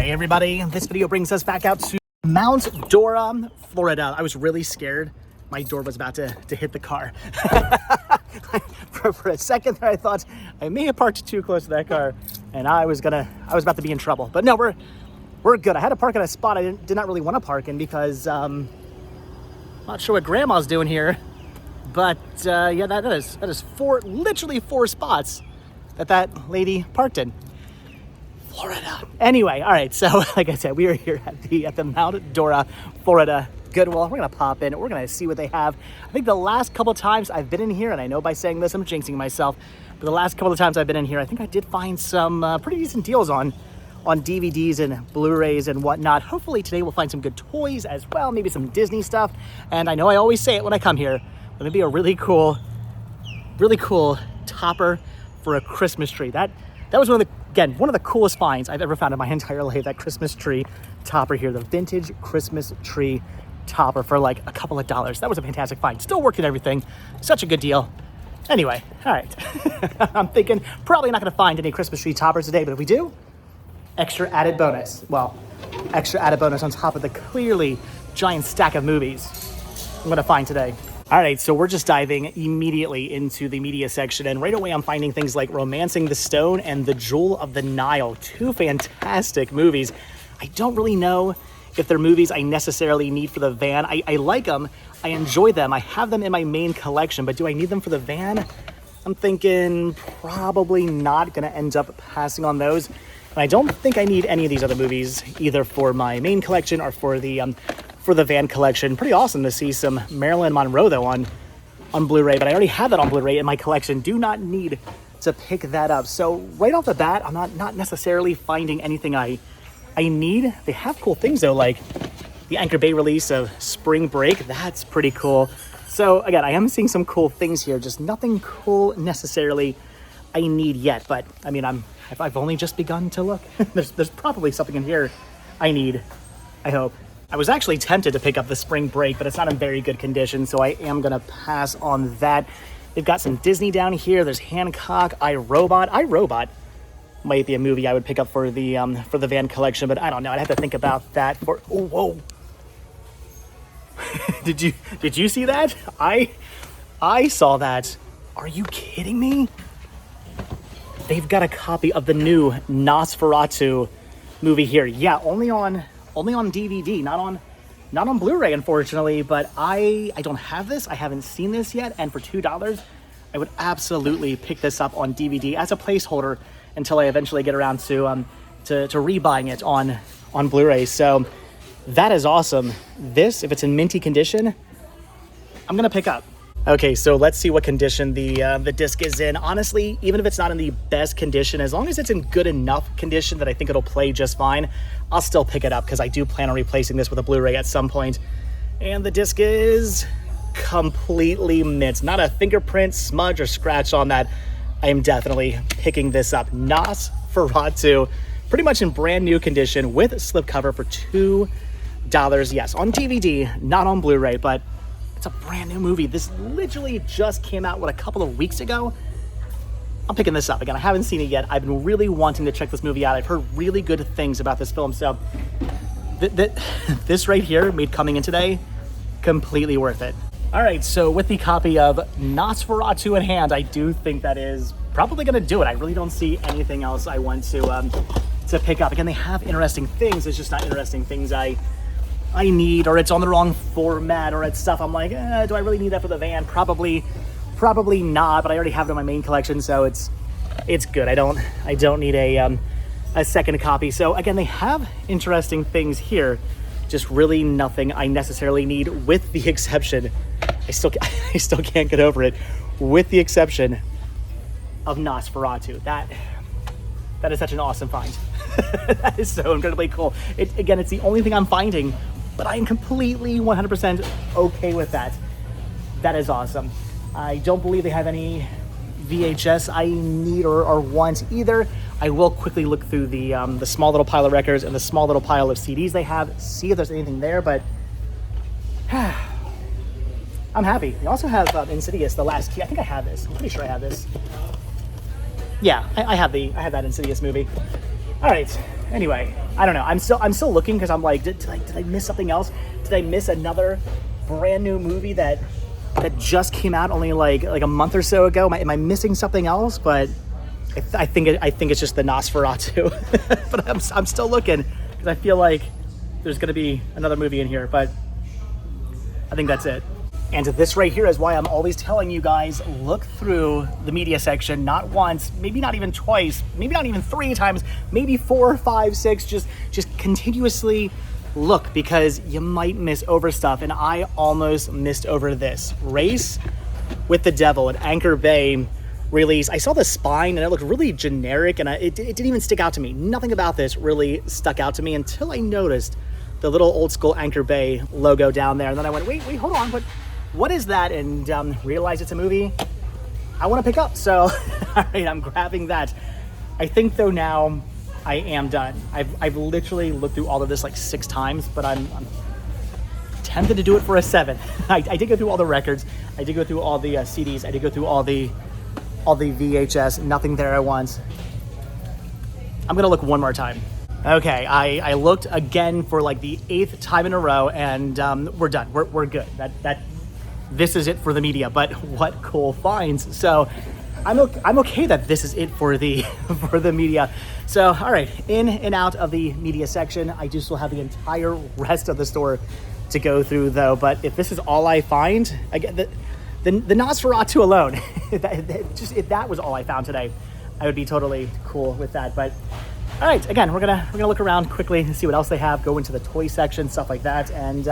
Hey everybody, this video brings us back out to Mount Dora, Florida. I was really scared. My door was about to hit the car. for a second there, I thought I may have parked too close to that car and I was about to be in trouble. But no, we're good. I had to park in a spot I did not really want to park in because I'm not sure what grandma's doing here. But yeah, that is literally four spots that lady parked in. Florida. Anyway, all right, so like I said, we are here at the Mount Dora, Florida Goodwill. We're gonna pop in, we're gonna see what they have. I think the last couple times I've been in here, and I know by saying this I'm jinxing myself, but the last couple of times I've been in here, I think I did find some pretty decent deals on DVDs and Blu-rays and whatnot. Hopefully today we'll find some good toys as well, maybe some Disney stuff. And I know I always say it when I come here, but it'd be a really cool topper for a Christmas tree. That was one of the coolest finds I've ever found in my entire life, that Christmas tree topper here, the vintage Christmas tree topper for like a couple of dollars. That was a fantastic find. Still working everything. Such a good deal. Anyway, all right. I'm thinking probably not gonna find any Christmas tree toppers today, but if we do, extra added bonus. Well, extra added bonus on top of the clearly giant stack of movies I'm gonna find today. All right, so we're just diving immediately into the media section, and right away I'm finding things like Romancing the Stone and The Jewel of the Nile, two fantastic movies. I don't really know if they're movies I necessarily need for the van. I like them, I enjoy them, I have them in my main collection, but do I need them for the van? I'm thinking probably not gonna end up passing on those. And I don't think I need any of these other movies, either for my main collection or for the van collection. Pretty awesome to see some Marilyn Monroe though on Blu-ray, but I already have that on Blu-ray in my collection. Do not need to pick that up. So right off the bat, I'm not necessarily finding anything I need. They have cool things though, like the Anchor Bay release of Spring Break. That's pretty cool. So again, I am seeing some cool things here, just nothing cool necessarily I need yet. But I mean, I've only just begun to look. There's probably something in here I need, I hope. I was actually tempted to pick up the Spring Break, but it's not in very good condition, so I am gonna pass on that. They've got some Disney down here. There's Hancock, iRobot. iRobot might be a movie I would pick up for the van collection, but I don't know. I'd have to think about that. Oh, whoa! Did you see that? I saw that. Are you kidding me? They've got a copy of the new Nosferatu movie here. Yeah, only on DVD, not on Blu-ray, unfortunately, but I don't have this. I haven't seen this yet, and for $2, I would absolutely pick this up on DVD as a placeholder until I eventually get around to rebuying it on Blu-ray. So that is awesome. This, if it's in minty condition, I'm gonna pick up. Okay, so let's see what condition the disc is in. Honestly, even if it's not in the best condition, as long as it's in good enough condition that I think it'll play just fine, I'll still pick it up because I do plan on replacing this with a Blu-ray at some point. And the disc is completely mint. Not a fingerprint, smudge, or scratch on that. I am definitely picking this up. Nosferatu, pretty much in brand new condition with slipcover for $2. Yes, on DVD, not on Blu-ray, but it's a brand new movie. This literally just came out, a couple of weeks ago? I'm picking this up. Again, I haven't seen it yet. I've been really wanting to check this movie out. I've heard really good things about this film. So this right here, made coming in today, completely worth it. All right, so with the copy of Nosferatu in hand, I do think that is probably gonna do it. I really don't see anything else I want to pick up. Again, they have interesting things. It's just not interesting things I need, or it's on the wrong format, or it's stuff I'm like, do I really need that for the van? Probably not, but I already have it in my main collection, so it's good. I don't need a second copy. So again, they have interesting things here, just really nothing I necessarily need, with the exception, I still can't get over it, with the exception of Nosferatu. That is such an awesome find. That is so incredibly cool. Again, it's the only thing I'm finding, but I am completely 100% okay with that. That is awesome. I don't believe they have any VHS I need or want either. I will quickly look through the small little pile of records and the small little pile of CDs they have, see if there's anything there, but I'm happy. They also have Insidious, The Last Key. I think I have this. I'm pretty sure I have this. Yeah, I have that Insidious movie. All right, Anyway, I don't know. I'm still looking because I'm like, did I miss something else? Did I miss another brand new movie that just came out only like a month or so ago? Am I missing something else? But I think it's just the Nosferatu. But I'm still looking because I feel like there's gonna be another movie in here. But I think that's it. And this right here is why I'm always telling you guys, look through the media section, not once, maybe not even twice, maybe not even 3 times, maybe 4, 5, 6, just continuously look, because you might miss over stuff. And I almost missed over this. Race with the Devil at Anchor Bay release. I saw the spine and it looked really generic, and it didn't even stick out to me. Nothing about this really stuck out to me until I noticed the little old school Anchor Bay logo down there. And then I went, wait, hold on, but what is that? And realized it's a movie I want to pick up. So, all right, I'm grabbing that. I think though now I am done. I've literally looked through all of this like 6 times, but I'm tempted to do it for a 7th. I did go through all the records. I did go through all the CDs. I did go through all the VHS. Nothing there at once. I'm gonna look one more time. Okay, I looked again for like the 8th time in a row, and we're done. We're good. This is it for the media, but what cool finds. So I'm okay that this is it for the media. So all right, in and out of the media section. I do still have the entire rest of the store to go through though. But if this is all I find, again, the Nosferatu alone, if that was all I found today, I would be totally cool with that. But all right, again, we're gonna look around quickly and see what else they have. Go into the toy section, stuff like that, and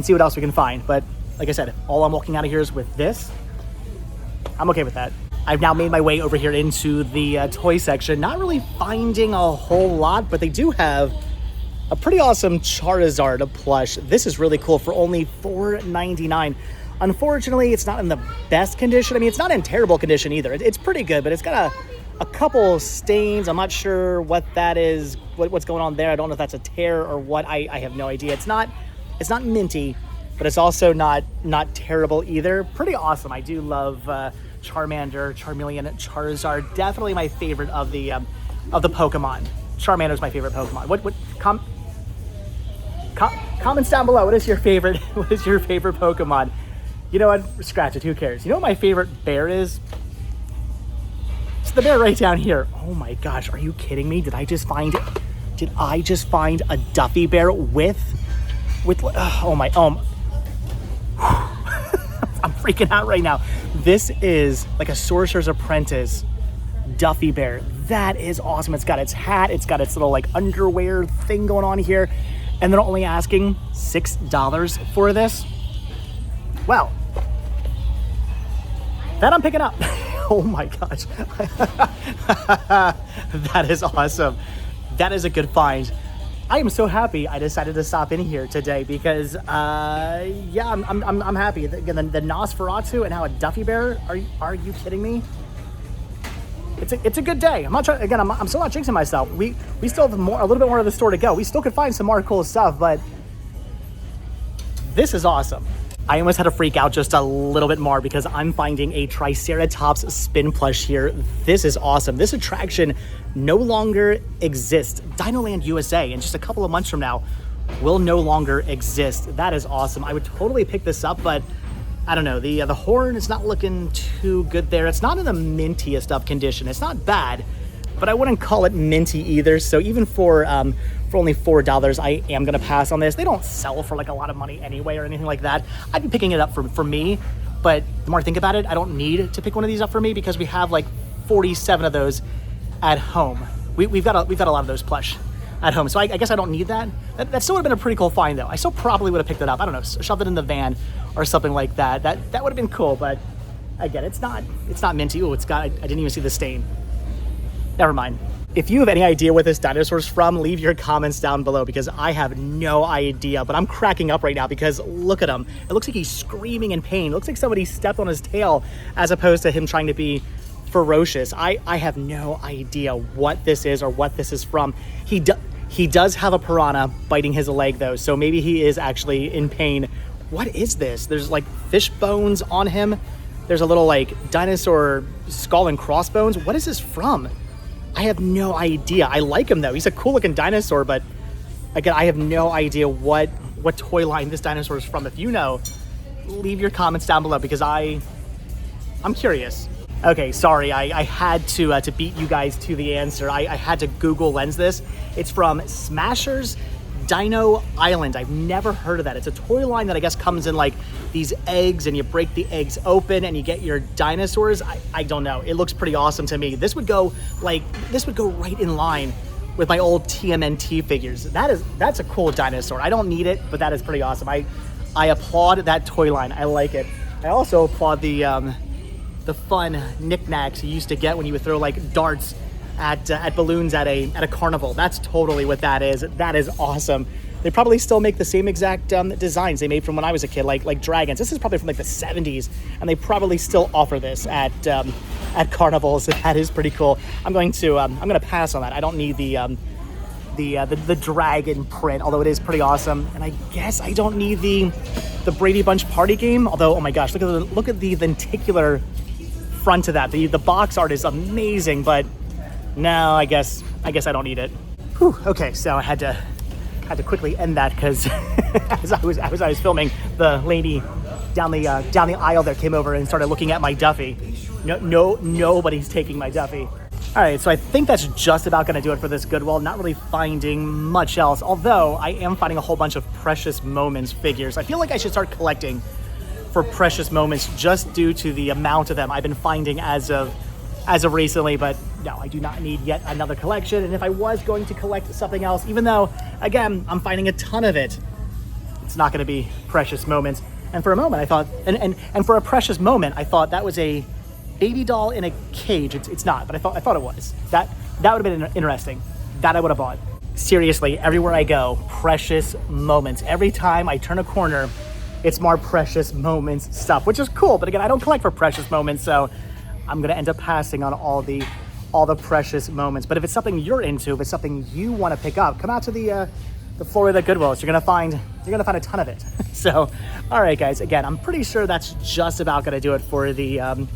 see what else we can find. But like I said, all I'm walking out of here is with this. I'm okay with that. I've now made my way over here into the toy section, not really finding a whole lot, but they do have a pretty awesome Charizard plush. This is really cool for only $4.99. Unfortunately, it's not in the best condition. I mean, it's not in terrible condition either. It's pretty good, but it's got a couple stains. I'm not sure what that is, what's going on there. I don't know if that's a tear or what. I have no idea. It's not minty, but it's also not terrible either. Pretty awesome. I do love Charmander, Charmeleon, Charizard. Definitely my favorite of the Pokemon. Charmander's my favorite Pokemon. Comments down below. What is your favorite Pokemon? You know what? Scratch it. Who cares? You know what my favorite bear is? It's the bear right down here. Oh my gosh, are you kidding me? Did I just find a Duffy bear with oh my I'm freaking out right now. This is like a Sorcerer's Apprentice Duffy bear. That is awesome. It's got its hat, it's got its little like underwear thing going on here, and they're only asking $6 for this. Well, that I'm picking up. Oh my gosh. That is awesome. That is a good find. I am so happy I decided to stop in here today because, yeah, I'm happy. The Nosferatu and now a Duffy bear. Are you kidding me? It's a good day. I'm not trying. Again, I'm still not jinxing myself. We still have a little bit more of the store to go. We still could find some more cool stuff, but this is awesome. I almost had to freak out just a little bit more because I'm finding a Triceratops spin plush here. This is awesome. This attraction no longer exists. Dinoland USA in just a couple of months from now will no longer exist. That is awesome. I would totally pick this up, but I don't know. The horn is not looking too good there. It's not in the mintiest of condition. It's not bad, but I wouldn't call it minty either. So even for only $4, I am gonna pass on this. They don't sell for like a lot of money anyway or anything like that. I'd be picking it up for me, but the more I think about it, I don't need to pick one of these up for me because we have like 47 of those at home. We've got a lot of those plush at home, so I guess I don't need that. That still would have been a pretty cool find though. I still probably would have picked it up. I don't know, shoved it in the van or something like that. That would have been cool, but again, it's not minty. Oh, I didn't even see the stain. Never mind. If you have any idea what this dinosaur's from, leave your comments down below because I have no idea, but I'm cracking up right now because look at him. It looks like he's screaming in pain. It looks like somebody stepped on his tail as opposed to him trying to be ferocious. I have no idea what this is or what this is from. He does have a piranha biting his leg though, so maybe he is actually in pain. What is this? There's like fish bones on him. There's a little like dinosaur skull and crossbones. What is this from? I have no idea. I like him though. He's a cool looking dinosaur, but again, I have no idea what toy line this dinosaur is from. If you know, leave your comments down below because I'm curious. Okay, sorry, I had to beat you guys to the answer. I had to Google lens this. It's from Smasher's Dino Island. I've never heard of that. It's a toy line that I guess comes in like these eggs and you break the eggs open and you get your dinosaurs. I don't know. It looks pretty awesome to me. This would go right in line with my old TMNT figures. That's a cool dinosaur. I don't need it, but that is pretty awesome. I applaud that toy line. I like it. I also applaud the fun knickknacks you used to get when you would throw like darts at balloons at a carnival. That's totally what that is. That is awesome. They probably still make the same exact designs they made from when I was a kid, like dragons. This is probably from like the 70s, and they probably still offer this at carnivals. That is pretty cool. I'm gonna pass on that. I don't need the dragon print, although it is pretty awesome. And I guess I don't need the Brady Bunch party game. Although, oh my gosh, look at the lenticular front of that. The box art is amazing, but no, I guess I don't need it. Whew, okay, so I had to quickly end that because as I was filming, the lady down the aisle there came over and started looking at my Duffy. Nobody's taking my Duffy. All right, so I think that's just about going to do it for this Goodwill. Not really finding much else, although I am finding a whole bunch of Precious Moments figures. I feel like I should start collecting for Precious Moments just due to the amount of them I've been finding as of recently, but no, I do not need yet another collection. And if I was going to collect something else, even though, again, I'm finding a ton of it, it's not going to be Precious Moments. And for a moment, I thought, and for a Precious Moment, I thought that was a baby doll in a cage. It's not, but I thought it was. That would have been interesting. That I would have bought. Seriously, everywhere I go, Precious Moments. Every time I turn a corner, it's more Precious Moments stuff, which is cool. But again, I don't collect for Precious Moments, so I'm gonna end up passing on all the Precious Moments. But if it's something you're into, if it's something you want to pick up, come out to the Florida Goodwills. You're gonna find a ton of it. So, all right, guys. Again, I'm pretty sure that's just about gonna do it for the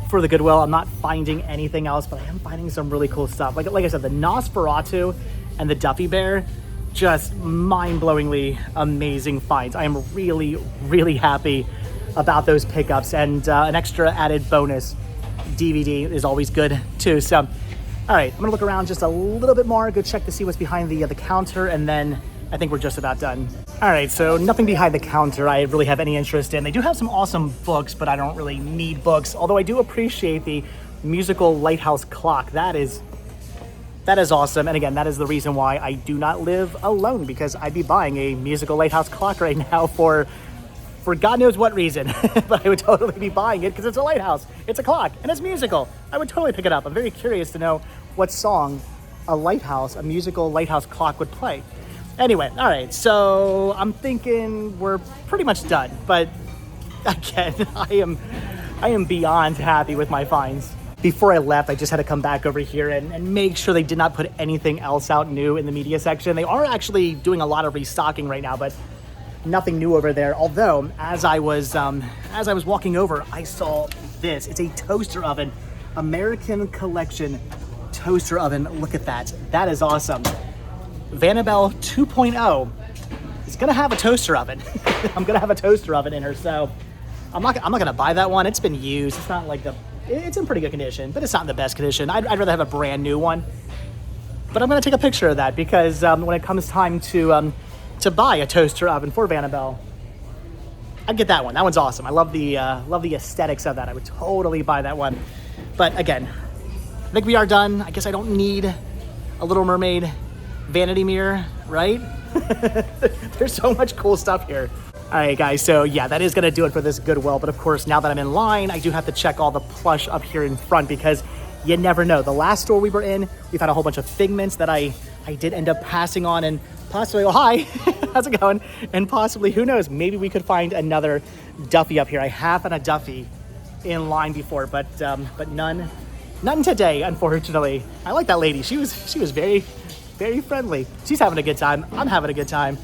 Goodwill. I'm not finding anything else, but I am finding some really cool stuff. Like I said, the Nosferatu and the Duffy Bear, just mind-blowingly amazing finds. I am really, really happy about those pickups, and an extra added bonus DVD is always good too. So, all right, I'm gonna look around just a little bit more, go check to see what's behind the counter, and then I think we're just about done. All right, so nothing behind the counter I really have any interest in. They do have some awesome books, but I don't really need books, although I do appreciate the musical lighthouse clock. That is awesome. And again, that is the reason why I do not live alone, because I'd be buying a musical lighthouse clock right now for God knows what reason. But I would totally be buying it because it's a lighthouse, it's a clock, and it's musical. I would totally pick it up. I'm very curious to know what song a musical lighthouse clock would play. Anyway, all right, so I'm thinking we're pretty much done. But again, I am beyond happy with my finds. Before I left, I just had to come back over here and make sure they did not put anything else out new in the media section. They are actually doing a lot of restocking right now, but nothing new over there. Although, as I was walking over, I saw this. It's a toaster oven, American Collection toaster oven. Look at that. That is awesome. Vanabelle 2.0 is gonna have a toaster oven. I'm gonna have a toaster oven in her, so I'm not gonna buy that one. It's been used. It's not like it's in pretty good condition, but it's not in the best condition. I'd rather have a brand new one. But I'm gonna take a picture of that because when it comes time to buy a toaster oven for Vanabelle, I'd get that one. That one's awesome. I love the aesthetics of that. I would totally buy that one. But again, I think we are done. I guess I don't need a Little Mermaid vanity mirror, right? There's so much cool stuff here. All right, guys, so yeah, that is gonna do it for this Goodwill. But of course, now that I'm in line, I do have to check all the plush up here in front because you never know. The last store we were in, we found a whole bunch of Figments that I did end up passing on, and possibly, oh, hi, how's it going? And possibly, who knows, maybe we could find another Duffy up here. I have had a Duffy in line before, but none today, unfortunately. I like that lady. She was very, very friendly. She's having a good time. I'm having a good time.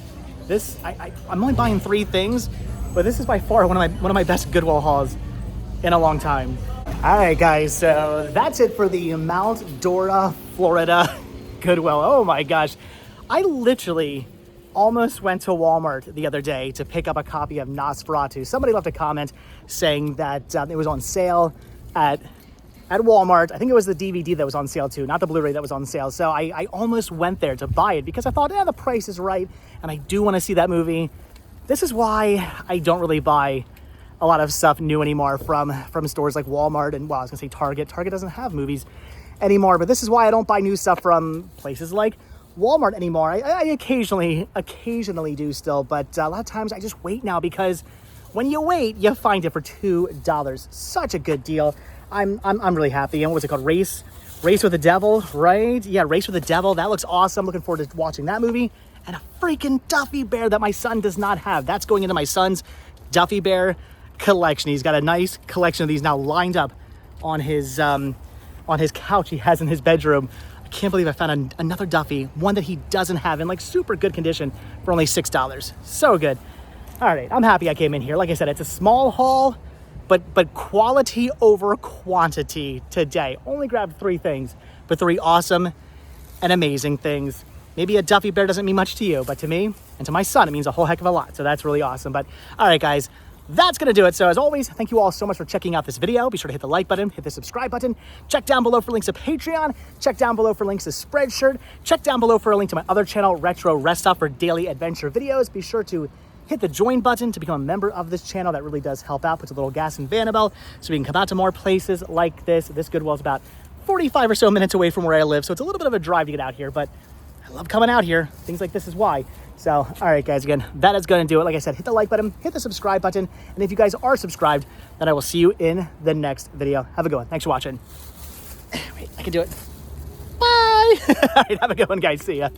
I'm only buying 3 things, but this is by far one of my best Goodwill hauls in a long time. All right, guys, so that's it for the Mount Dora, Florida Goodwill. Oh my gosh. I literally almost went to Walmart the other day to pick up a copy of Nosferatu. Somebody left a comment saying that it was on sale at Walmart. I think it was the DVD that was on sale too, not the Blu-ray that was on sale. So I almost went there to buy it because I thought, the price is right and I do want to see that movie. This is why I don't really buy a lot of stuff new anymore from stores like Walmart and, well, I was gonna say Target. Target doesn't have movies anymore, but this is why I don't buy new stuff from places like Walmart anymore. I occasionally do still, but a lot of times I just wait now because when you wait, you find it for $2. Such a good deal. I'm really happy. And what's it called? Race with the Devil, right? Yeah, Race with the Devil. That looks awesome. Looking forward to watching that movie. And a freaking Duffy bear that my son does not have. That's going into my son's Duffy bear collection. He's got a nice collection of these now lined up on his couch he has in his bedroom. I can't believe I found another Duffy, one that he doesn't have in like super good condition for only $6. So good. All right, I'm happy I came in here. Like I said, it's a small haul, but quality over quantity today. Only grabbed 3 things, but 3 awesome and amazing things. Maybe a Duffy bear doesn't mean much to you, but to me and to my son, it means a whole heck of a lot. So that's really awesome. But all right, guys, that's going to do it. So as always, thank you all so much for checking out this video. Be sure to hit the like button, hit the subscribe button. Check down below for links to Patreon. Check down below for links to Spreadshirt. Check down below for a link to my other channel, Retro Rest Stop, for daily adventure videos. Be sure to hit the join button to become a member of this channel. That really does help out. Puts a little gas in Vanabelle so we can come out to more places like this. This Goodwill is about 45 or so minutes away from where I live, so it's a little bit of a drive to get out here, but I love coming out here. Things like this is why. So, all right, guys, again, that is going to do it. Like I said, hit the like button, hit the subscribe button, and if you guys are subscribed, then I will see you in the next video. Have a good one. Thanks for watching. Wait, I can do it. Bye. All right, have a good one, guys. See ya.